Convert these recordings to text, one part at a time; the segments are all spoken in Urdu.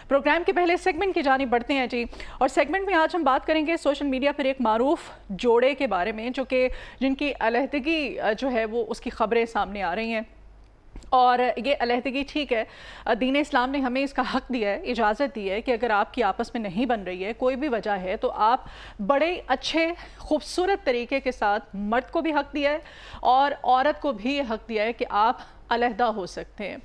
پروگرام کے پہلے سیگمنٹ کی جانب بڑھتے ہیں جی، اور سیگمنٹ میں آج ہم بات کریں گے سوشل میڈیا پر ایک معروف جوڑے کے بارے میں جن کی علیحدگی جو ہے وہ اس کی خبریں سامنے آ رہی ہیں، اور یہ علیحدگی ٹھیک ہے، دین اسلام نے ہمیں اس کا حق دیا ہے، اجازت دی ہے کہ اگر آپ کی آپس میں نہیں بن رہی ہے، کوئی بھی وجہ ہے، تو آپ بڑے اچھے خوبصورت طریقے کے ساتھ مرد کو بھی حق دیا ہے اور عورت کو بھی یہ حق دیا ہے کہ آپ علیحدہ ہو سکتے ہیں۔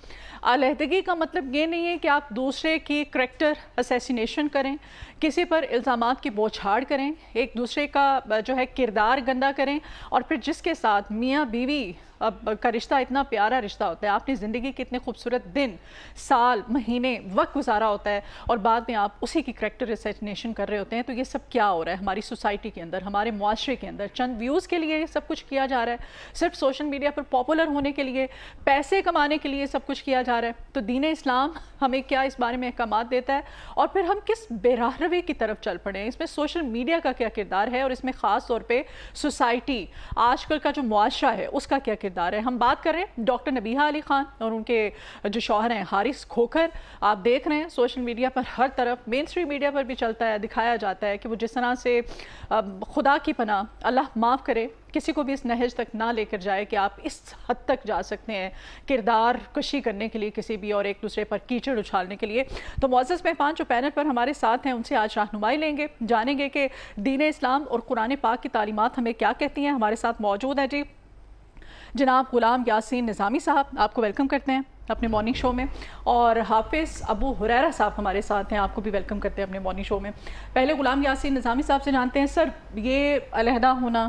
علیحدگی کا مطلب یہ نہیں ہے کہ آپ دوسرے کی کریکٹر اسیسینیشن کریں، کسی پر الزامات کی بوچھاڑ کریں، ایک دوسرے کا جو ہے کردار گندا کریں، اور پھر جس کے ساتھ میاں بیوی کا رشتہ اتنا پیارا رشتہ ہوتا ہے، آپ نے زندگی کے اتنے خوبصورت دن، سال، مہینے، وقت گزارا ہوتا ہے، اور بعد میں آپ اسی کی کریکٹر اسیسینیشن کر رہے ہوتے ہیں۔ تو یہ سب کیا ہو رہا ہے ہماری سوسائٹی کے اندر، ہمارے معاشرے کے اندر؟ چند ویوز کے لیے یہ سب کچھ کیا جا رہا ہے، صرف سوشل میڈیا پر پاپولر ہونے کے لیے، پیسے کمانے کے لیے سب کچھ کیا جا رہا ہے۔ تو دین اسلام ہمیں کیا اس بارے میں احکامات دیتا ہے، اور پھر ہم کس بے راہ روی کی طرف چل پڑے ہیں؟ اس میں سوشل میڈیا کا کیا کردار ہے، اور اس میں خاص طور پہ سوسائٹی، آج کل کا جو معاشرہ ہے اس کا کیا کردار ہے؟ ہم بات کر رہے ہیں ڈاکٹر نبیہہ علی خان اور ان کے جو شوہر ہیں حارث کھوکھر۔ آپ دیکھ رہے ہیں سوشل میڈیا پر ہر طرف، مین اسٹریم میڈیا پر بھی چلتا ہے، دکھایا جاتا ہے کہ وہ جس طرح سے خدا کی پناہ، اللہ معاف کرے، کسی کو بھی اس نہج تک نہ لے کر جائے کہ آپ اس حد تک جا سکتے ہیں کردار کشی کرنے کے لیے کسی بھی، اور ایک دوسرے پر کیچڑ اچھالنے کے لیے۔ تو معزز مہمان جو پینل پر ہمارے ساتھ ہیں ان سے آج رہنمائی لیں گے، جانیں گے کہ دین اسلام اور قرآن پاک کی تعلیمات ہمیں کیا کہتی ہیں۔ ہمارے ساتھ موجود ہیں جی جناب غلام یاسین نظامی صاحب، آپ کو ویلکم کرتے ہیں اپنے مارننگ شو میں، اور حافظ ابو ہریرہ صاحب ہمارے ساتھ ہیں، آپ کو بھی ویلکم کرتے ہیں اپنے مارننگ شو میں۔ پہلے غلام یاسین نظامی صاحب سے جانتے ہیں، سر یہ علیحدہ ہونا،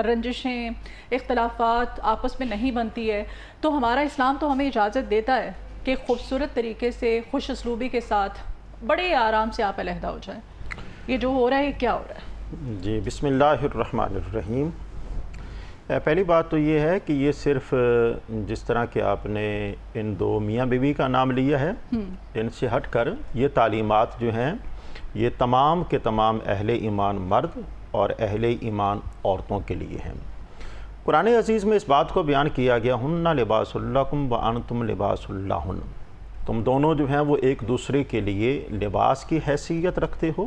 رنجشیں، اختلافات آپس میں نہیں بنتی ہے، تو ہمارا اسلام تو ہمیں اجازت دیتا ہے کہ خوبصورت طریقے سے، خوش اسلوبی کے ساتھ، بڑے آرام سے آپ علیحدہ ہو جائیں۔ یہ جو ہو رہا ہے یہ کیا ہو رہا ہے؟ جی بسم اللہ الرحمن الرحیم۔ پہلی بات تو یہ ہے کہ یہ صرف جس طرح کہ آپ نے ان دو میاں بیوی کا نام لیا ہے، ان سے ہٹ کر یہ تعلیمات جو ہیں یہ تمام کے تمام اہل ایمان مرد اور اہل ایمان عورتوں کے لیے ہیں۔ قرآن عزیز میں اس بات کو بیان کیا گیا، ہن لباس لکم وانتم لباس لہن، تم دونوں جو ہیں وہ ایک دوسرے کے لیے لباس کی حیثیت رکھتے ہو،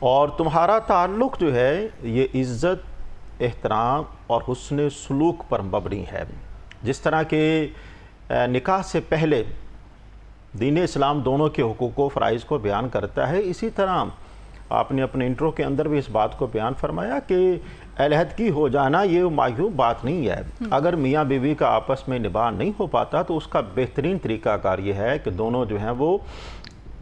اور تمہارا تعلق جو ہے یہ عزت، احترام اور حسن سلوک پر مبنی ہے۔ جس طرح کہ نکاح سے پہلے دین اسلام دونوں کے حقوق و فرائض کو بیان کرتا ہے، اسی طرح آپ نے اپنے انٹرو کے اندر بھی اس بات کو بیان فرمایا کہ علیحدگی ہو جانا یہ معیوب بات نہیں ہے۔ اگر میاں بیوی کا آپس میں نباہ نہیں ہو پاتا تو اس کا بہترین طریقہ کار یہ ہے کہ دونوں جو ہیں وہ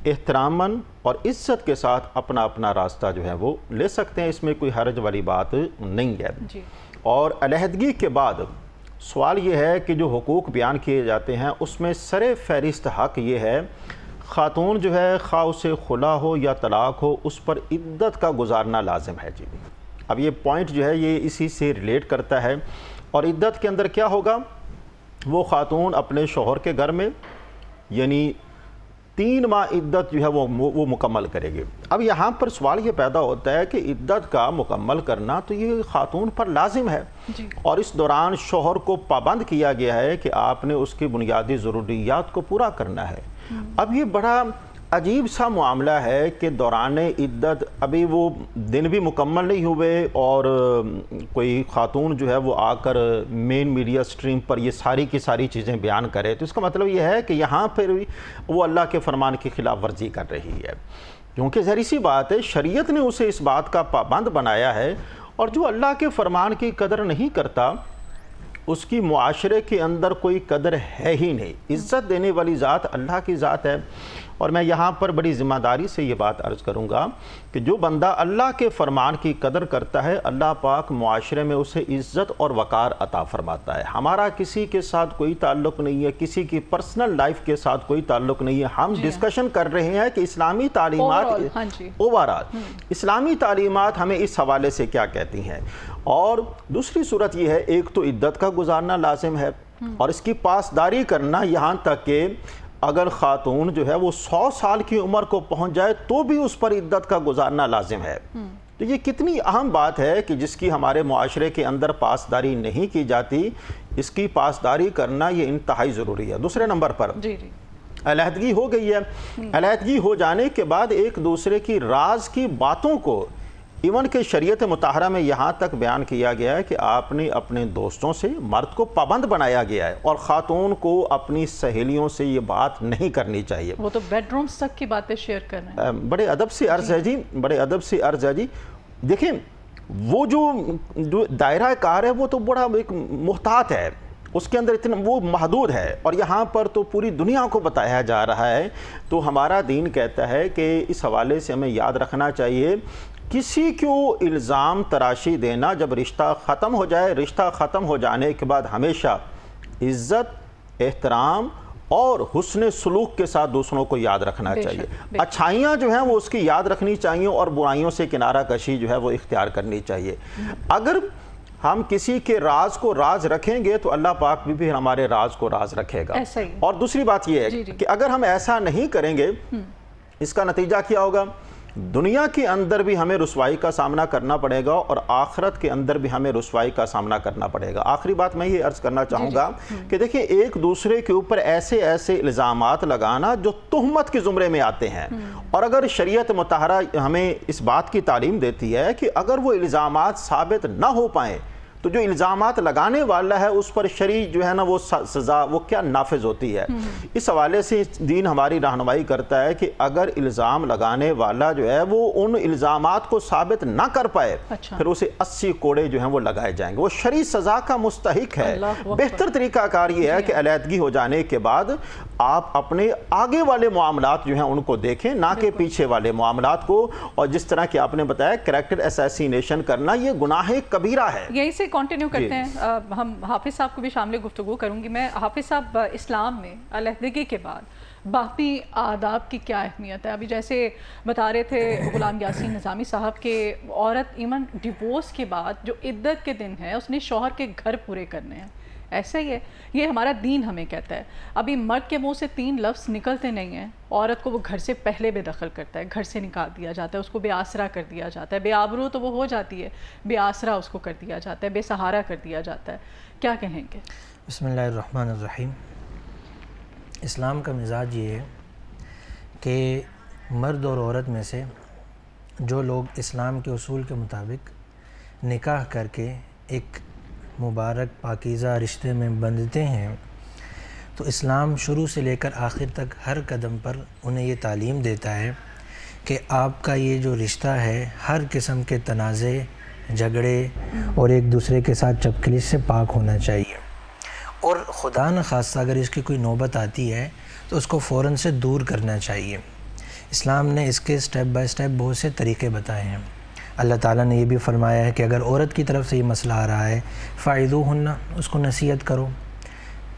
احتراماً اور عزت کے ساتھ اپنا اپنا راستہ جو ہے وہ لے سکتے ہیں، اس میں کوئی حرج والی بات نہیں ہے۔ اور علیحدگی کے بعد سوال یہ ہے کہ جو حقوق بیان کیے جاتے ہیں اس میں سر فہرست حق یہ ہے، خاتون جو ہے خواہ اسے خلا ہو یا طلاق ہو، اس پر عدت کا گزارنا لازم ہے جی۔ اب یہ پوائنٹ جو ہے یہ اسی سے ریلیٹ کرتا ہے، اور عدت کے اندر کیا ہوگا، وہ خاتون اپنے شوہر کے گھر میں یعنی 3 ماہ عدت جو ہے وہ مکمل کرے گی۔ اب یہاں پر سوال یہ پیدا ہوتا ہے کہ عدت کا مکمل کرنا تو یہ خاتون پر لازم ہے، اور اس دوران شوہر کو پابند کیا گیا ہے کہ آپ نے اس کی بنیادی ضروریات کو پورا کرنا ہے۔ اب یہ بڑا عجیب سا معاملہ ہے کہ دوران عدت ابھی وہ دن بھی مکمل نہیں ہوئے، اور کوئی خاتون جو ہے وہ آ کر مین میڈیا سٹریم پر یہ ساری کی ساری چیزیں بیان کرے، تو اس کا مطلب یہ ہے کہ یہاں پھر وہ اللہ کے فرمان کی خلاف ورزی کر رہی ہے، کیونکہ ظاہر سی بات ہے شریعت نے اسے اس بات کا پابند بنایا ہے، اور جو اللہ کے فرمان کی قدر نہیں کرتا اس کی معاشرے کے اندر کوئی قدر ہے ہی نہیں۔ عزت دینے والی ذات اللہ کی ذات ہے، اور میں یہاں پر بڑی ذمہ داری سے یہ بات عرض کروں گا کہ جو بندہ اللہ کے فرمان کی قدر کرتا ہے، اللہ پاک معاشرے میں اسے عزت اور وقار عطا فرماتا ہے۔ ہمارا کسی کے ساتھ کوئی تعلق نہیں ہے، کسی کی پرسنل لائف کے ساتھ کوئی تعلق نہیں ہے، ہم ڈسکشن کر رہے ہیں کہ اسلامی تعلیمات اوورآل اسلامی تعلیمات ہمیں اس حوالے سے کیا کہتی ہیں۔ اور دوسری صورت یہ ہے، ایک تو عدت کا گزارنا لازم ہے، اور اس کی پاسداری کرنا، یہاں تک کہ اگر خاتون جو ہے وہ 100 سال کی عمر کو پہنچ جائے تو بھی اس پر عدت کا گزارنا لازم ہے۔ تو یہ کتنی اہم بات ہے کہ جس کی ہمارے معاشرے کے اندر پاسداری نہیں کی جاتی، اس کی پاسداری کرنا یہ انتہائی ضروری ہے۔ دوسرے نمبر پر علیحدگی ہو گئی ہے، علیحدگی ہو جانے کے بعد ایک دوسرے کی راز کی باتوں کو ایون کہ شریعت مطہرہ میں یہاں تک بیان کیا گیا ہے کہ آپ نے اپنے دوستوں سے، مرد کو پابند بنایا گیا ہے، اور خاتون کو اپنی سہیلیوں سے یہ بات نہیں کرنی چاہیے۔ وہ تو بیڈ رومز تک کی باتیں شیئر کر رہے ہیں۔ بڑے ادب سے عرض ہے جی، بڑے ادب سے عرض ہے جی، دیکھیں وہ جو دائرہ کار ہے وہ تو بڑا ایک محتاط ہے، اس کے اندر اتنا وہ محدود ہے، اور یہاں پر تو پوری دنیا کو بتایا جا رہا ہے۔ تو ہمارا دین کہتا ہے کہ اس حوالے سے ہمیں یاد رکھنا چاہیے، کسی کو الزام تراشی دینا جب رشتہ ختم ہو جائے، رشتہ ختم ہو جانے کے بعد ہمیشہ عزت، احترام اور حسن سلوک کے ساتھ دوسروں کو یاد رکھنا چاہیے۔ اچھائیاں جو ہیں وہ اس کی یاد رکھنی چاہیے، اور برائیوں سے کنارہ کشی جو ہے وہ اختیار کرنی چاہیے۔ اگر ہم کسی کے راز کو راز رکھیں گے تو اللہ پاک بھی ہمارے راز کو راز رکھے گا۔ اور دوسری بات یہ ہے کہ اگر ہم ایسا نہیں کریں گے، اس کا نتیجہ کیا ہوگا؟ دنیا کے اندر بھی ہمیں رسوائی کا سامنا کرنا پڑے گا، اور آخرت کے اندر بھی ہمیں رسوائی کا سامنا کرنا پڑے گا۔ آخری بات میں یہ عرض کرنا چاہوں گا کہ دیکھیں ایک دوسرے کے اوپر ایسے الزامات لگانا جو تہمت کے زمرے میں آتے ہیں، اور اگر شریعت مطہرہ ہمیں اس بات کی تعلیم دیتی ہے کہ اگر وہ الزامات ثابت نہ ہو پائیں تو جو الزامات لگانے والا ہے اس پر شرعی جو ہے نا وہ سزا وہ کیا نافذ ہوتی ہے۔ اس حوالے سے دین ہماری رہنمائی کرتا ہے کہ اگر الزام لگانے والا جو ہے وہ ان الزامات کو ثابت نہ کر پائے پھر اسے 80 کوڑے جو ہیں وہ لگائے جائیں گے، وہ شرعی سزا کا مستحق ہے۔ بہتر طریقہ کار یہ ہے کہ علیحدگی ہو جانے کے بعد آپ اپنے آگے والے معاملات جو ہیں ان کو دیکھیں، نہ کہ پیچھے والے معاملات کو۔ اور جس طرح کہ آپ نے بتایا کریکٹر اسیسینیشن کرنا یہ گناہ کبیرہ ہے۔ یہیں سے کنٹینیو کرتے ہیں، ہم حافظ صاحب کو بھی شامل گفتگو کروں گی میں۔ حافظ صاحب، اسلام میں علیحدگی کے بعد باقی آداب کی کیا اہمیت ہے؟ ابھی جیسے بتا رہے تھے غلام یاسین نظامی صاحب کہ عورت ایون ڈیورس کے بعد جو عدت کے دن ہے اس نے شوہر کے گھر پورے کرنے ہیں، ایسا ہی ہے، یہ ہمارا دین ہمیں کہتا ہے۔ ابھی مرد کے منہ سے 3 لفظ نکلتے نہیں ہیں، عورت کو وہ گھر سے پہلے بے دخل کرتا ہے، گھر سے نکال دیا جاتا ہے، اس کو بے آسرا کر دیا جاتا ہے، بے آبرو تو وہ ہو جاتی ہے، بے آسرا اس کو کر دیا جاتا ہے، بے سہارا کر دیا جاتا ہے۔ کیا کہیں گے؟ بسم اللہ الرحمن الرحیم۔ اسلام کا مزاج یہ ہے کہ مرد اور عورت میں سے جو لوگ اسلام کے اصول کے مطابق نکاح کر کے ایک مبارک پاکیزہ رشتے میں بندھتے ہیں تو اسلام شروع سے لے کر آخر تک ہر قدم پر انہیں یہ تعلیم دیتا ہے کہ آپ کا یہ جو رشتہ ہے ہر قسم کے تنازع، جھگڑے اور ایک دوسرے کے ساتھ چپکلش سے پاک ہونا چاہیے، اور خدا نخواستہ اگر اس کی کوئی نوبت آتی ہے تو اس کو فوراً سے دور کرنا چاہیے۔ اسلام نے اس کے سٹیپ بائی سٹیپ بہت سے طریقے بتائے ہیں۔ اللہ تعالیٰ نے یہ بھی فرمایا ہے کہ اگر عورت کی طرف سے یہ مسئلہ آ رہا ہے فَعِذُوهُنَّ، اس کو نصیحت کرو،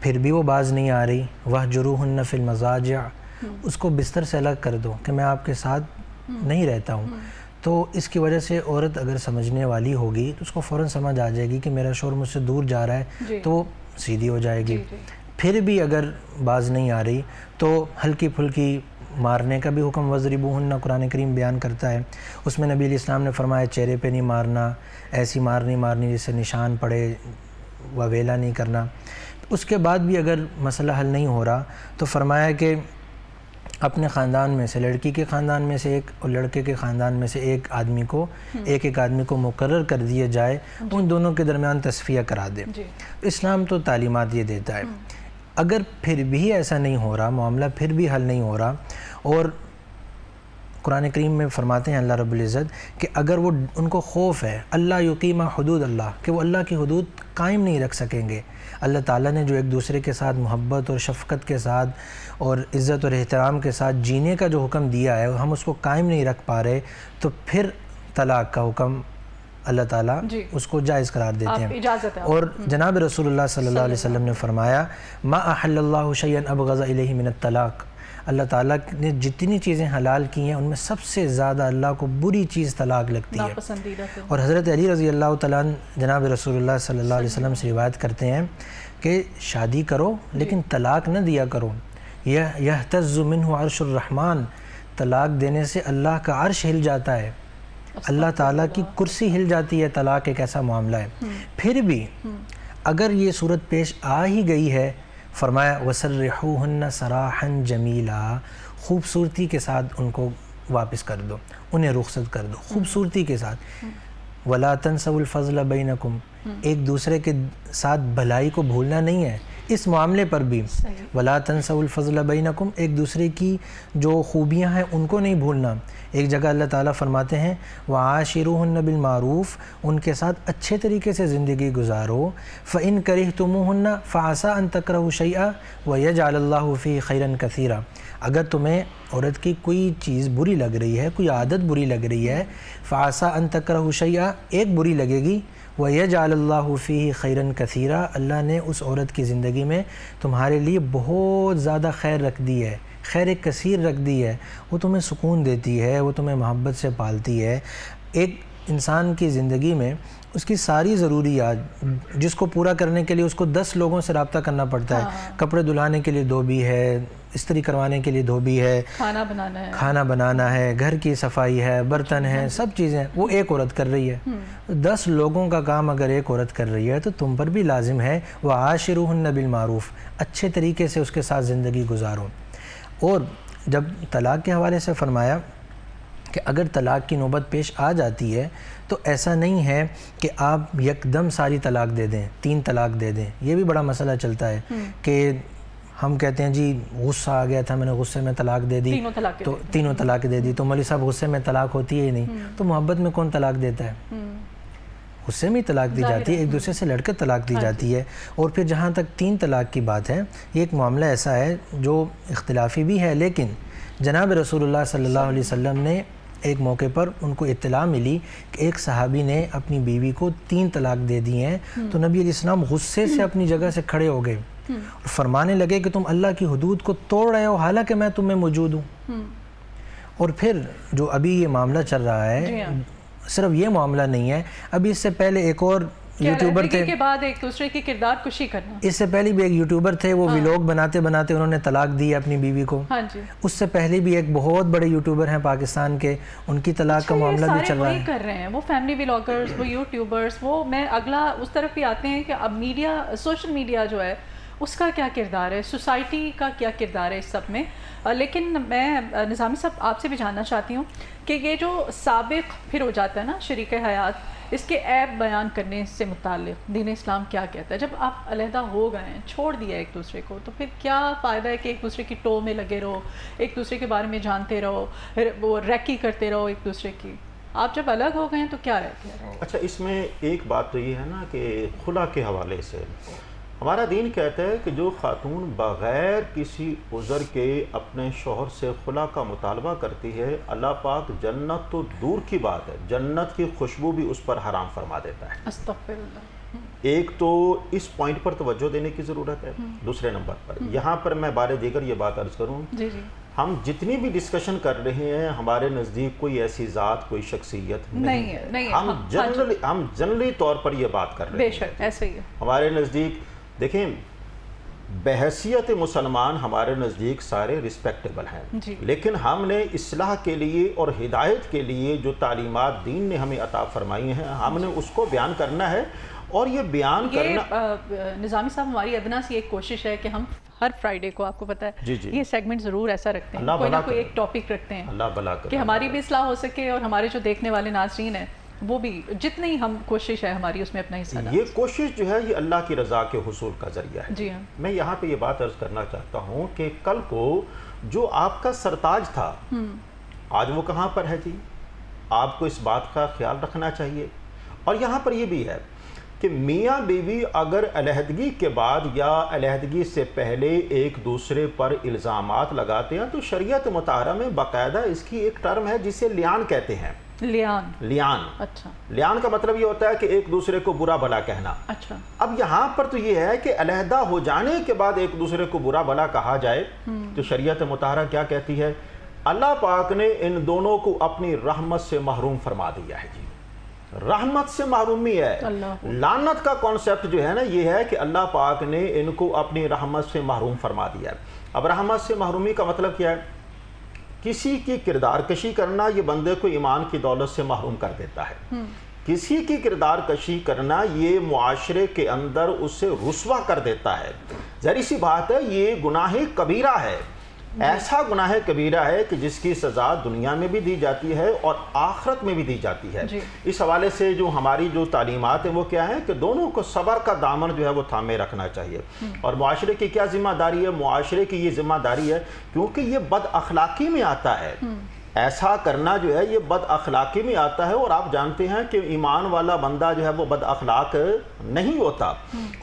پھر بھی وہ باز نہیں آ رہی وَاهْجُرُوهُنَّ فِي الْمَضَاجِعِ، اس کو بستر سے الگ کر دو کہ میں آپ کے ساتھ نہیں رہتا ہوں۔ تو اس کی وجہ سے عورت اگر سمجھنے والی ہوگی تو اس کو فوراً سمجھ آ جائے گی کہ میرا شوہر مجھ سے دور جا رہا ہے، تو وہ سیدھی ہو جائے گی۔ پھر بھی اگر باز نہیں آ رہی تو ہلکی پھلکی مارنے کا بھی حکم وَضْرِبُوهُنَّ قرآن کریم بیان کرتا ہے۔ اس میں نبی علیہ السلام نے فرمایا چہرے پہ نہیں مارنا، ایسی مارنی جس سے نشان پڑے، وویلا نہیں کرنا۔ اس کے بعد بھی اگر مسئلہ حل نہیں ہو رہا تو فرمایا کہ اپنے خاندان میں سے، لڑکی کے خاندان میں سے ایک اور لڑکے کے خاندان میں سے ایک آدمی کو مقرر کر دیا جائے، ان دونوں کے درمیان تصفیہ کرا دے۔ اسلام تو تعلیمات یہ دیتا ہے۔ اگر پھر بھی ایسا نہیں ہو رہا، معاملہ پھر بھی حل نہیں ہو رہا، اور قرآن کریم میں فرماتے ہیں اللہ رب العزت کہ اگر وہ ان کو خوف ہے اللہ یقیم حدود اللہ، کہ وہ اللہ کی حدود قائم نہیں رکھ سکیں گے، اللہ تعالیٰ نے جو ایک دوسرے کے ساتھ محبت اور شفقت کے ساتھ اور عزت اور احترام کے ساتھ جینے کا جو حکم دیا ہے ہم اس کو قائم نہیں رکھ پا رہے، تو پھر طلاق کا حکم اللہ تعالیٰ اس کو جائز قرار دیتے ہیں۔ اور جناب رسول اللہ صلی اللہ علیہ وسلم نے فرمایا ما احل اللہ شیئا ابغض الیہ من الطلاق، اللہ تعالیٰ نے جتنی چیزیں حلال کی ہیں ان میں سب سے زیادہ اللہ کو بری چیز طلاق لگتی ہے۔ اور حضرت علی رضی اللہ تعالیٰ جناب رسول اللہ صلی اللہ علیہ وسلم سے روایت کرتے ہیں کہ شادی کرو لیکن طلاق نہ دیا کرو، یہتز منہ عرش الرحمن، طلاق دینے سے اللہ کا عرش ہل جاتا ہے، اللہ تعالیٰ کی کرسی ہل جاتی ہے، طلاق ایک ایسا معاملہ ہے۔ پھر بھی اگر یہ صورت پیش آ ہی گئی ہے فرمایا وَسَرِّحُوهُنَّ سَرَاحًا جَمِيلًا، خوبصورتی کے ساتھ ان کو واپس کر دو، انہیں رخصت کر دو خوبصورتی کے ساتھ. وَلَا تَنْسَوُا الْفَضْلَ بَيْنَكُمْ، ایک دوسرے کے ساتھ بھلائی کو بھولنا نہیں ہے اس معاملے پر بھی. وَلَا تَنْسَوُا الْفَضْلَ بَيْنَكُمْ، ایک دوسرے کی جو خوبیاں ہیں ان کو نہیں بھولنا. ایک جگہ اللہ تعالیٰ فرماتے ہیں وَعَاشِرُوهُنَّ بِالْمَعْرُوفِ، ان کے ساتھ اچھے طریقے سے زندگی گزارو. فَإِن كَرِهْتُمُوهُنَّ فَعَسَىٰ أَن تَكْرَهُوا شَيْئًا وَيَجْعَلَ اللَّهُ فِيهِ خَيْرًا كَثِيرًا، اگر تمہیں عورت کی کوئی چیز بری لگ رہی ہے، کوئی عادت بری لگ رہی ہے، فَعَسَىٰ أَن تَكْرَهُوا شَيْئًا، ایک بری لگے گی، وَيَجْعَلَ اللَّهُ فِيهِ خَيْرًا كَثِيرًا، اللہ نے اس عورت کی زندگی میں تمہارے لیے بہت زیادہ خیر رکھ دی ہے، خیر کثیر رکھ دی ہے. وہ تمہیں سکون دیتی ہے، وہ تمہیں محبت سے پالتی ہے. ایک انسان کی زندگی میں اس کی ساری ضروریات جس کو پورا کرنے کے لیے اس کو 10 لوگوں سے رابطہ کرنا پڑتا ہے. کپڑے دھلانے کے لیے دھوبی ہے، استری کروانے کے لیے دھوبی ہے، کھانا بنانا ہے، گھر کی صفائی ہے، برتن ہیں، سب چیزیں وہ ایک عورت کر رہی ہے. 10 لوگوں کا کام اگر ایک عورت کر رہی ہے تو تم پر بھی لازم ہے وَعَاشِرُوهُنَّ بِالْمَعْرُوفِ، اچھے طریقے سے اس کے ساتھ زندگی گزارو. اور جب طلاق کے حوالے سے فرمایا کہ اگر طلاق کی نوبت پیش آ جاتی ہے تو ایسا نہیں ہے کہ آپ یکدم ساری طلاق دے دیں، 3 طلاق دے دیں. یہ بھی بڑا مسئلہ چلتا ہے کہ ہم کہتے ہیں جی غصہ آ گیا تھا، میں نے غصے میں طلاق دے دی، تو تینوں طلاق دے دی. تو مولوی صاحب غصے میں طلاق ہوتی ہے ہی نہیں، تو محبت میں کون طلاق دیتا ہے؟ غصے میں ہی طلاق دی جاتی ہے، ایک دوسرے سے لڑ کے طلاق دی جاتی ہے. اور پھر جہاں تک 3 طلاق کی بات ہے، یہ ایک معاملہ ایسا ہے جو اختلافی بھی ہے، لیکن جناب رسول اللہ صلی اللہ علیہ وسلم نے ایک موقع پر ان کو اطلاع ملی کہ ایک صحابی نے اپنی بیوی کو 3 طلاق دے دی ہیں. تو نبی علیہ السلام غصے سے اپنی جگہ سے کھڑے ہو گئے اور فرمانے لگے کہ تم اللہ کی حدود کو توڑ رہے ہو حالانکہ میں تم میں موجود ہوں. اور پھر جو ابھی یہ معاملہ چل رہا ہے، صرف یہ معاملہ نہیں ہے، ابھی اس سے پہلے ایک اور یوٹیوبر تھے، کے بعد ایک دوسرے کی کردار کشی کرنا. اس سے پہلے بھی ایک یوٹیوبر تھے، وہ ویلوگ بناتے بناتے انہوں نے طلاق دی اپنی بیوی کو. اس سے پہلے بھی ایک بہت بڑے یوٹیوبر ہیں پاکستان کے، ان کی طلاق کا معاملہ بھی چل رہا ہے. کر رہے ہیں وہ فیملی ویلاگرز، وہ یوٹیوبرز. وہ میں اگلا اس طرف بھی آتے ہیں کہ اب میڈیا، سوشل میڈیا جو ہے اس کا کیا کردار ہے، سوسائٹی کا کیا کردار ہے اس سب میں. لیکن میں نظامی صاحب آپ سے بھی جاننا چاہتی ہوں کہ یہ جو سابق پھر ہو جاتا ہے نا شریک حیات، اس کے عیب بیان کرنے سے متعلق دین اسلام کیا کہتا ہے؟ جب آپ علیحدہ ہو گئے ہیں، چھوڑ دیا ایک دوسرے کو، تو پھر کیا فائدہ ہے کہ ایک دوسرے کی ٹو میں لگے رہو، ایک دوسرے کے بارے میں جانتے رہو، وہ ریکی کرتے رہو ایک دوسرے کی؟ آپ جب الگ ہو گئے ہیں تو کیا رہتے ہیں؟ اچھا، اس میں ایک بات تو یہ ہے نا کہ خلا کے حوالے سے ہمارا دین کہتا ہے کہ جو خاتون بغیر کسی عذر کے اپنے شوہر سے خلا کا مطالبہ کرتی ہے، اللہ پاک جنت تو دور کی بات ہے، جنت کی خوشبو بھی اس پر حرام فرما دیتا ہے. استغفر اللہ. ایک تو اس پوائنٹ پر توجہ دینے کی ضرورت ہے. دوسرے نمبر پر یہاں پر میں بارے دیگر یہ بات عرض کروں، ہم جتنی بھی ڈسکشن کر رہے ہیں ہمارے نزدیک کوئی ایسی ذات، کوئی شخصیت نہیں ہے. ہم جنرلی طور پر یہ بات کر رہے ہیں. بے شک ایسے ہی ہے. ہمارے نزدیک دیکھیں، بحیثیت مسلمان ہمارے نزدیک سارے رسپیکٹیبل ہیں، لیکن ہم نے اصلاح کے لیے اور ہدایت کے لیے جو تعلیمات دین نے ہمیں عطا فرمائی ہیں ہم نے اس کو بیان کرنا ہے. اور یہ بیان کرنا، نظامی صاحب ہماری ادنا سی ایک کوشش ہے کہ ہم ہر فرائیڈے کو، آپ کو پتہ ہے یہ سیگمنٹ ضرور ایسا رکھتے ہیں، کوئی نہ کوئی ایک ٹاپک رکھتے ہیں اللہ بھلا کرے کہ ہماری بھی اصلاح ہو سکے اور ہمارے جو دیکھنے والے ناظرین ہیں وہ بھی جتنی ہم کوشش ہے ہماری اس میں اپنا حصہ ڈالیں. یہ کوشش جو ہے یہ اللہ کی رضا کے حصول کا ذریعہ ہے. جی ہاں. میں یہاں پہ یہ بات عرض کرنا چاہتا ہوں کہ کل کو جو آپ کا سرتاج تھا آج وہ کہاں پر ہے جی؟ آپ کو اس بات کا خیال رکھنا چاہیے. اور یہاں پر یہ بھی ہے کہ میاں بیوی اگر علیحدگی کے بعد یا علیحدگی سے پہلے ایک دوسرے پر الزامات لگاتے ہیں تو شریعت مطہرہ میں باقاعدہ اس کی ایک ٹرم ہے جسے لیان کہتے ہیں. لیان. اچھا. لیان کا مطلب یہ ہوتا ہے کہ ایک دوسرے کو برا بھلا کہنا. اچھا. اب یہاں پر تو یہ ہے کہ علیحدہ ہو جانے کے بعد ایک دوسرے کو برا بھلا کہا جائے تو شریعت مطہرہ کیا کہتی ہے؟ اللہ پاک نے ان دونوں کو اپنی رحمت سے محروم فرما دیا ہے جی. رحمت سے محرومی ہے. لعنت کا کانسیپٹ جو ہے نا یہ ہے کہ اللہ پاک نے ان کو اپنی رحمت سے محروم فرما دیا ہے. اب رحمت سے محرومی کا مطلب کیا ہے؟ کسی کی کردار کشی کرنا یہ بندے کو ایمان کی دولت سے محروم کر دیتا ہے. کسی کی کردار کشی کرنا یہ معاشرے کے اندر اسے رسوا کر دیتا ہے. ظاہر سی بات ہے یہ گناہ کبیرہ ہے، ایسا گناہ کبیرہ ہے کہ جس کی سزا دنیا میں بھی دی جاتی ہے اور آخرت میں بھی دی جاتی ہے۔ اس حوالے سے جو ہماری جو تعلیمات ہیں وہ کیا ہیں کہ دونوں کو صبر کا دامن جو ہے وہ تھامے رکھنا چاہیے۔ اور معاشرے کی کیا ذمہ داری ہے؟ معاشرے کی یہ ذمہ داری ہے کیونکہ یہ بد اخلاقی میں آتا ہے، ایسا کرنا جو ہے یہ بد اخلاقی میں آتا ہے، اور آپ جانتے ہیں کہ ایمان والا بندہ جو ہے وہ بد اخلاق نہیں ہوتا،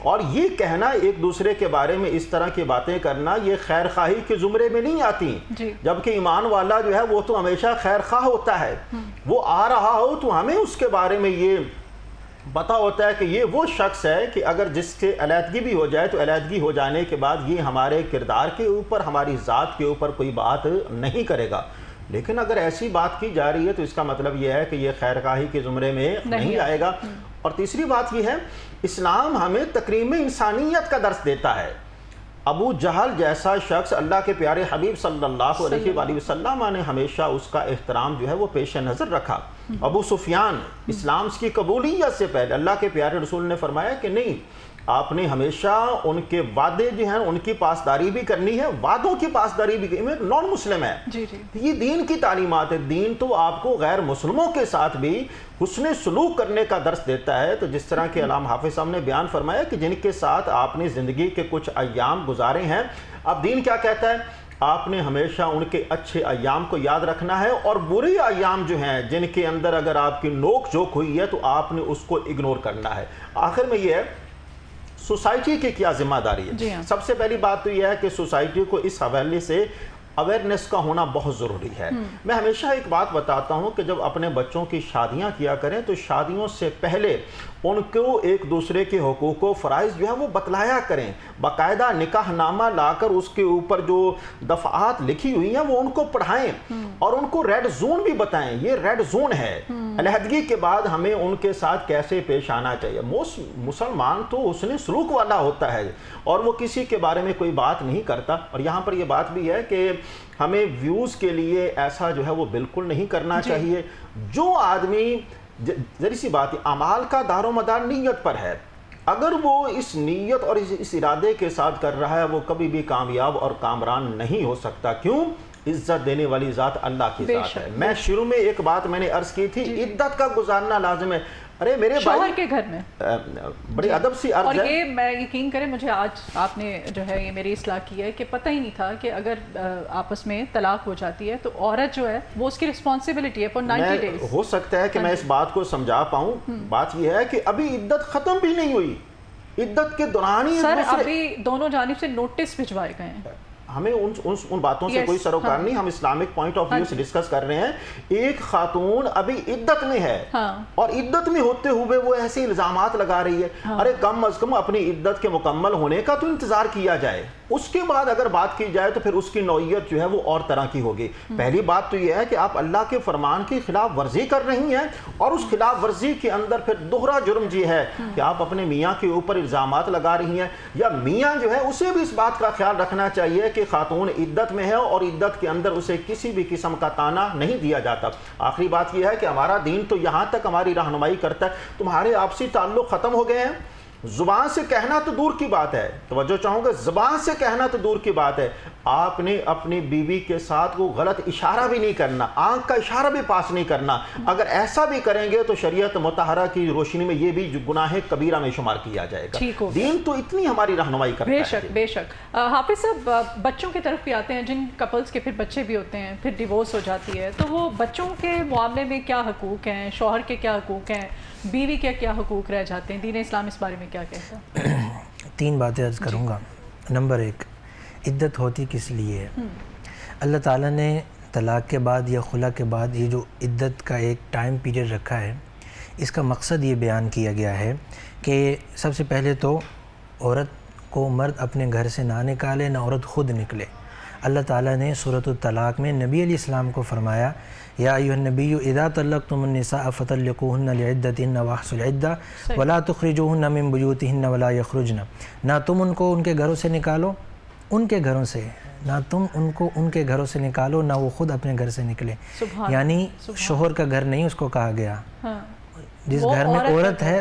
اور یہ کہنا ایک دوسرے کے بارے میں اس طرح کی باتیں کرنا یہ خیر خواہی کے زمرے میں نہیں آتی، جبکہ ایمان والا جو ہے وہ تو ہمیشہ خیر خواہ ہوتا ہے، وہ آ رہا ہو تو ہمیں اس کے بارے میں یہ پتا ہوتا ہے کہ یہ وہ شخص ہے کہ اگر جس کے علیحدگی بھی ہو جائے تو علیحدگی ہو جانے کے بعد یہ ہمارے کردار کے اوپر، ہماری ذات کے اوپر کوئی بات نہیں کرے گا۔ لیکن اگر ایسی بات کی جا رہی ہے تو اس کا مطلب یہ ہے کہ یہ خیر خواہی کے زمرے میں نہیں آئے گا۔ اور تیسری بات یہ ہے، اسلام ہمیں تکریم انسانیت کا درس دیتا ہے۔ ابو جہل جیسا شخص اللہ کے پیارے حبیب صلی اللہ علیہ وآلہ وسلم نے ہمیشہ اس کا احترام جو ہے وہ پیش نظر رکھا۔ ابو سفیان اسلام کی قبولیت سے پہلے اللہ کے پیارے رسول نے فرمایا کہ نہیں، آپ نے ہمیشہ ان کے وعدے جو ہیں ان کی پاسداری بھی کرنی ہے، وعدوں کی پاسداری بھی کرنی ہے۔ نان مسلم ہے، یہ دین کی تعلیمات ہے۔ دین تو آپ کو غیر مسلموں کے ساتھ بھی حسن سلوک کرنے کا درس دیتا ہے۔ تو جس طرح کے علامہ حافظ صاحب نے بیان فرمایا کہ جن کے ساتھ آپ نے زندگی کے کچھ ایام گزارے ہیں، اب دین کیا کہتا ہے؟ آپ نے ہمیشہ ان کے اچھے ایام کو یاد رکھنا ہے، اور برے ایام جو ہیں جن کے اندر اگر آپ کی نوک جھوک ہوئی ہے تو آپ نے اس کو اگنور کرنا ہے۔ آخر میں یہ ہے سوسائٹی کی کیا ذمہ داری ہے؟ سب سے پہلی بات تو یہ ہے کہ سوسائٹی کو اس حوالے سے اویئرنیس کا ہونا بہت ضروری ہے۔ میں ہمیشہ ایک بات بتاتا ہوں کہ جب اپنے بچوں کی شادیاں کیا کریں تو شادیوں سے پہلے ان کو ایک دوسرے کے حقوق و فرائض جو ہے وہ بتلایا کریں، باقاعدہ نکاح نامہ لا کر اس کے اوپر جو دفعات لکھی ہوئی ہیں وہ ان کو پڑھائیں، اور ان کو ریڈ زون بھی بتائیں، یہ ریڈ زون ہے، علیحدگی کے بعد ہمیں ان کے ساتھ کیسے پیش آنا چاہیے۔ مسلمان تو حسن سلوک والا ہوتا ہے اور وہ کسی کے بارے میں کوئی بات نہیں کرتا۔ اور یہاں پر یہ بات بھی ہے کہ ہمیں ویوز کے لیے ایسا جو ہے وہ بالکل نہیں کرنا چاہیے۔ جو آدمی ذری سی بات ہے، اعمال کا دار و مدار نیت پر ہے، اگر وہ اس نیت اور اس ارادے کے ساتھ کر رہا ہے وہ کبھی بھی کامیاب اور کامران نہیں ہو سکتا۔ کیوں؟ عزت دینے والی ذات اللہ کی ذات ہے۔ میں شروع میں ایک بات میں نے عرض کی تھی، عدت کا گزارنا لازم ہے۔ ارے میرے شوہر کے گھر میں بڑی ادب سی عرض ہے، اور یہ میں یقین کریں مجھے آج آپ نے جو ہے یہ میری اصلاح کی ہے کہ پتہ ہی نہیں تھا کہ اگر آپس میں طلاق ہو جاتی ہے تو عورت جو ہے وہ اس کی رسپانسبلٹی ہے فور 90 days۔ ہو سکتا ہے کہ میں اس بات کو سمجھا پاؤں۔ بات یہ ہے کہ ابھی عدت ختم بھی نہیں ہوئی، عدت کے دوران ہی سر ابھی دونوں جانب سے نوٹس بھجوائے گئے ہیں۔ ہمیں ان باتوں سے کوئی سروکار نہیں، ہم اسلامک پوائنٹ آف ویو سے ڈسکس کر رہے ہیں۔ ایک خاتون ابھی عدت میں ہے اور عدت میں ہوتے ہوئے وہ ایسے الزامات لگا رہی ہے، ارے کم از کم اپنی عدت کے مکمل ہونے کا تو انتظار کیا جائے، اس کے بعد اگر بات کی جائے تو پھر اس کی نوعیت جو ہے وہ اور طرح کی ہوگی۔ پہلی بات تو یہ ہے کہ آپ اللہ کے فرمان کی خلاف ورزی کر رہی ہیں، اور اس خلاف ورزی کے اندر پھر دوہرا جرم یہ ہے کہ آپ اپنے میاں کے اوپر الزامات لگا رہی ہیں، یا میاں جو ہے اسے بھی اس بات کا خیال رکھنا چاہیے کہ خاتون عدت میں ہے اور عدت کے اندر اسے کسی بھی قسم کا تانا نہیں دیا جاتا۔ آخری بات یہ ہے کہ ہمارا دین تو یہاں تک ہماری رہنمائی کرتا ہے، تمہارے آپسی تعلق ختم ہو گئے ہیں، زبان سے کہنا تو دور کی بات ہے، توجہ چاہوں گا، زبان سے کہنا تو دور کی بات ہے، آپ نے اپنی بیوی کے ساتھ وہ غلط اشارہ بھی نہیں کرنا، آنکھ کا اشارہ بھی پاس نہیں کرنا۔ اگر ایسا بھی کریں گے تو شریعت مطہرہ کی روشنی میں یہ بھی گناہ کبیرہ میں شمار کیا جائے گا۔ دین تو اتنی ہماری رہنمائی کرتا ہے۔ بے شک بے شک۔ حافظ صاحب بچوں کی طرف بھی آتے ہیں، جن کپلز کے پھر بچے بھی ہوتے ہیں، پھر ڈیورس ہو جاتی ہے، تو وہ بچوں کے معاملے میں کیا حقوق ہیں، شوہر کے کیا حقوق ہیں، بیوی کے کیا حقوق رہ جاتے ہیں، دین اسلام اس بارے میں کیا کہتا ہے؟ 3 باتیں عرض کروں گا۔ نمبر 1، عدت ہوتی کس لیے ہے؟ اللہ تعالیٰ نے طلاق کے بعد یا خلا کے بعد یہ جو عدت کا ایک ٹائم پیریڈ رکھا ہے، اس کا مقصد یہ بیان کیا گیا ہے کہ سب سے پہلے تو عورت کو مرد اپنے گھر سے نہ نکالے، نہ عورت خود نکلے۔ اللہ تعالیٰ نے سورۃ الطلاق میں نبی علیہ السلام کو فرمایا، یا ایھا النبی اذا طلقتم النساء فطلقوهن لعدتهن واحصوا العدة ولا تخرجوهن من بيوتهن ولا يخرجن۔ نہ تم ان کو ان کے گھروں سے نکالو، ان کے گھروں سے، نہ تم ان کو ان کے گھروں سے نکالو، نہ وہ خود اپنے گھر سے نکلے۔ یعنی شوہر کا گھر نہیں اس کو کہا گیا، جس گھر میں عورت ہے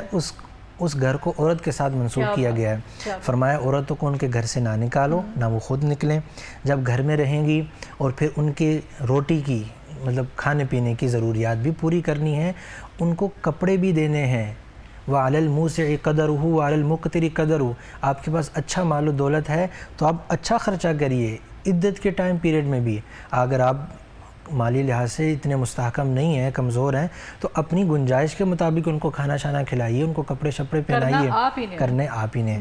اس گھر کو عورت کے ساتھ منسوب کیا گیا ہے. فرمایا عورتوں کو ان کے گھر سے نہ نکالو، نہ وہ خود نکلیں. جب گھر میں رہیں گی اور پھر ان کی روٹی کی مطلب کھانے پینے کی ضروریات بھی پوری کرنی ہے، ان کو کپڑے بھی دینے ہیں. وَعَلَى الْمُوسِعِ قَدَرُهُ وَعَلَى الْمُقْتِرِ قَدَرُهُ. آپ کے پاس اچھا مال و دولت ہے تو آپ اچھا خرچہ کریے عدت کے ٹائم پیریڈ میں بھی. اگر آپ مالی لحاظ سے اتنے مستحکم نہیں ہیں، کمزور ہیں، تو اپنی گنجائش کے مطابق ان کو کھانا شانا کھلائیے، ان کو کپڑے شپڑے پہنائیے. کرنے آپ ہی نے.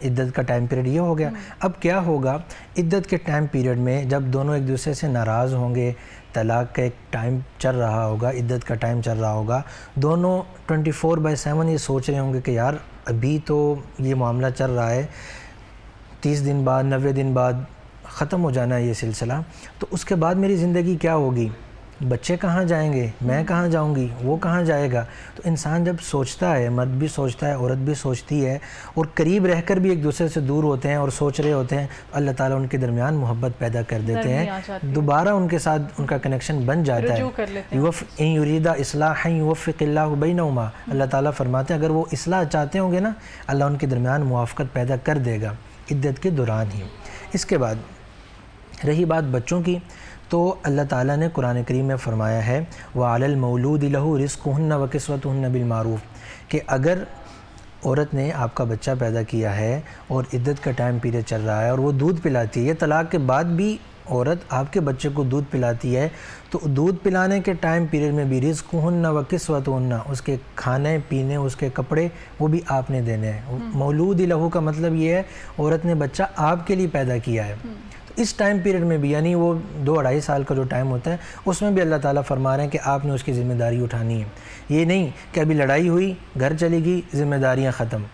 عدت کا ٹائم پیریڈ یہ ہو گیا. اب کیا ہوگا عدت کے ٹائم پیریڈ میں جب دونوں ایک دوسرے سے ناراض ہوں گے، طلاق کا ایک ٹائم چل رہا ہوگا، عدت کا ٹائم چل رہا ہوگا، دونوں 24/7 یہ سوچ رہے ہوں گے کہ یار ابھی تو یہ معاملہ چل رہا ہے، 30 دن بعد 90 دن بعد ختم ہو جانا ہے یہ سلسلہ، تو اس کے بعد میری زندگی کیا ہوگی؟ بچے کہاں جائیں گے؟ میں کہاں جاؤں گی؟ وہ کہاں جائے گا؟ تو انسان جب سوچتا ہے، مرد بھی سوچتا ہے، عورت بھی سوچتی ہے، اور قریب رہ کر بھی ایک دوسرے سے دور ہوتے ہیں اور سوچ رہے ہوتے ہیں، اللہ تعالیٰ ان کے درمیان محبت پیدا کر دیتے ہیں، دوبارہ ان کے ساتھ ان کا کنیکشن بن جاتا ہے. ان یرید اصلاحا یوفق اللہ بینہما. اللہ تعالیٰ فرماتے ہیں اگر وہ اصلاح چاہتے ہوں گے نا، اللہ ان کے درمیان موافقت پیدا کر دے گا عدت کے دوران ہی. اس کے بعد رہی بات بچوں کی، تو اللہ تعالیٰ نے قرآن کریم میں فرمایا ہے وَعَلَى الْمَوْلُودِ لَهُ رِزْقُهُنَّ وَكِسْوَتُهُنَّ بِالْمَعْرُوفِ کہ اگر عورت نے آپ کا بچہ پیدا کیا ہے اور عدت کا ٹائم پیریڈ چل رہا ہے اور وہ دودھ پلاتی ہے، یہ طلاق کے بعد بھی عورت آپ کے بچے کو دودھ پلاتی ہے، تو دودھ پلانے کے ٹائم پیریڈ میں بھی رزقهن وکسوتهن، اس کے کھانے پینے، اس کے کپڑے وہ بھی آپ نے دینے ہیں. مولود لہو کا مطلب یہ ہے عورت نے بچہ آپ کے لیے پیدا کیا ہے. اس ٹائم پیریڈ میں بھی یعنی وہ 2-2.5 سال کا جو ٹائم ہوتا ہے اس میں بھی اللہ تعالیٰ فرما رہے ہیں کہ آپ نے اس کی ذمہ داری اٹھانی ہے. یہ نہیں کہ ابھی لڑائی ہوئی گھر چلی گئی ذمہ داریاں ختم.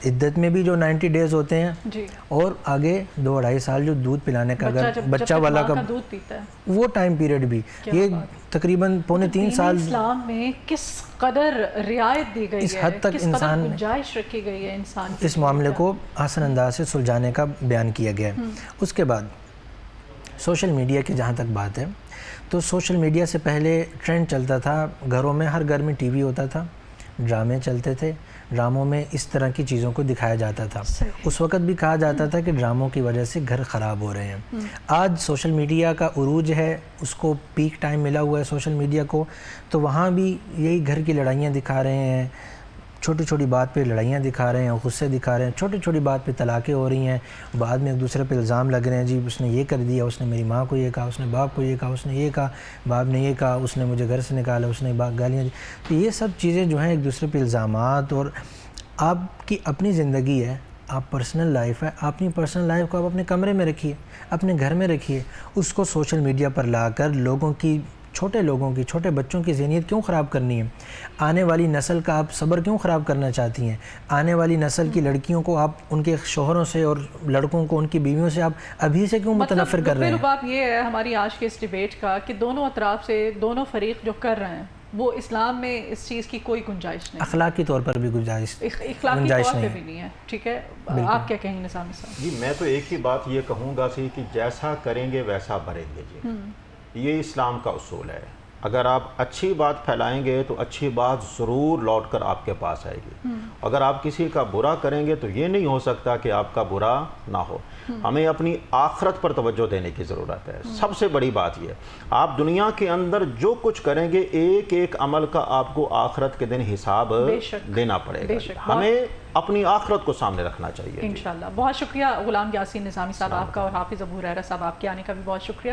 عدت میں بھی جو 90 ڈیز ہوتے ہیں اور آگے 2-2.5 سال جو دودھ پلانے کا اگر بچہ والا کا دودھ پیتا ہے وہ ٹائم پیریڈ بھی، یہ تقریباً 2.5-3 سال اسلام میں کس قدر رعایت دی گئی ہے، اس حد تک انسان گنجائش رکھی گئی ہے انسان اس معاملے کو آسان انداز سے سلجھانے کا بیان کیا گیا ہے. اس کے بعد سوشل میڈیا کی جہاں تک بات ہے تو سوشل میڈیا سے پہلے ٹرینڈ چلتا تھا، گھروں میں ہر گھر میں ٹی وی ہوتا تھا، ڈرامے چلتے تھے، ڈراموں میں اس طرح کی چیزوں کو دکھایا جاتا تھا. اس وقت بھی کہا جاتا تھا کہ ڈراموں کی وجہ سے گھر خراب ہو رہے ہیں. آج سوشل میڈیا کا عروج ہے، اس کو پیک ٹائم ملا ہوا ہے سوشل میڈیا کو، تو وہاں بھی یہی گھر کی لڑائیاں دکھا رہے ہیں، چھوٹی چھوٹی بات پہ لڑائیاں دکھا رہے ہیں، غصے دکھا رہے ہیں، چھوٹی چھوٹی بات پہ طلاقیں ہو رہی ہیں، بعد میں ایک دوسرے پہ الزام لگ رہے ہیں، جی اس نے یہ کر دیا، اس نے میری ماں کو یہ کہا، اس نے باپ کو یہ کہا، اس نے یہ کہا، باپ نے یہ کہا، اس نے مجھے گھر سے نکالا، اس نے گالیاں دی. تو یہ سب چیزیں جو ہیں ایک دوسرے پہ الزامات، اور آپ کی اپنی زندگی ہے، آپ پرسنل لائف ہے، اپنی پرسنل لائف کو آپ اپنے کمرے میں رکھیے، اپنے گھر میں رکھیے. اس کو سوشل میڈیا پر لا کر چھوٹے بچوں کی ذہنیت کیوں خراب کرنی ہے؟ آنے والی نسل کا آپ صبر کیوں خراب کرنا چاہتی ہیں؟ آنے والی نسل کی لڑکیوں کو آپ ان کے شوہروں سے اور لڑکوں کو ان کی بیویوں سے آپ ابھی سے کیوں متنفر کر رہے ہیں؟ مطلب بات یہ ہے ہماری آج کے اس ڈیبیٹ کا کہ دونوں اطراف سے دونوں فریق جو کر رہے ہیں وہ اسلام میں اس چیز کی کوئی گنجائش نہیں، اخلاقی طور پر بھی اخلاقی طور پہ بھی نہیں ہے. ٹھیک ہے، آپ کیا کہیں گے نظامی صاحب؟ جی میں تو ایک ہی بات یہ کہوں گا سی کہ جیسا کریں گے ویسا بھریں گے. جی یہ اسلام کا اصول ہے. اگر آپ اچھی بات پھیلائیں گے تو اچھی بات ضرور لوٹ کر آپ کے پاس آئے گی. اگر آپ کسی کا برا کریں گے تو یہ نہیں ہو سکتا کہ آپ کا برا نہ ہو. ہمیں اپنی آخرت پر توجہ دینے کی ضرورت ہے. سب سے بڑی بات یہ، آپ دنیا کے اندر جو کچھ کریں گے ایک ایک عمل کا آپ کو آخرت کے دن حساب دینا پڑے گا. ہمیں اپنی آخرت کو سامنے رکھنا چاہیے. انشاءاللہ. بہت شکریہ غلام یاسین نظامی صاحب آپ کا، اور حافظ ابو ہریرہ صاحب آپ کے آنے کا بھی بہت شکریہ.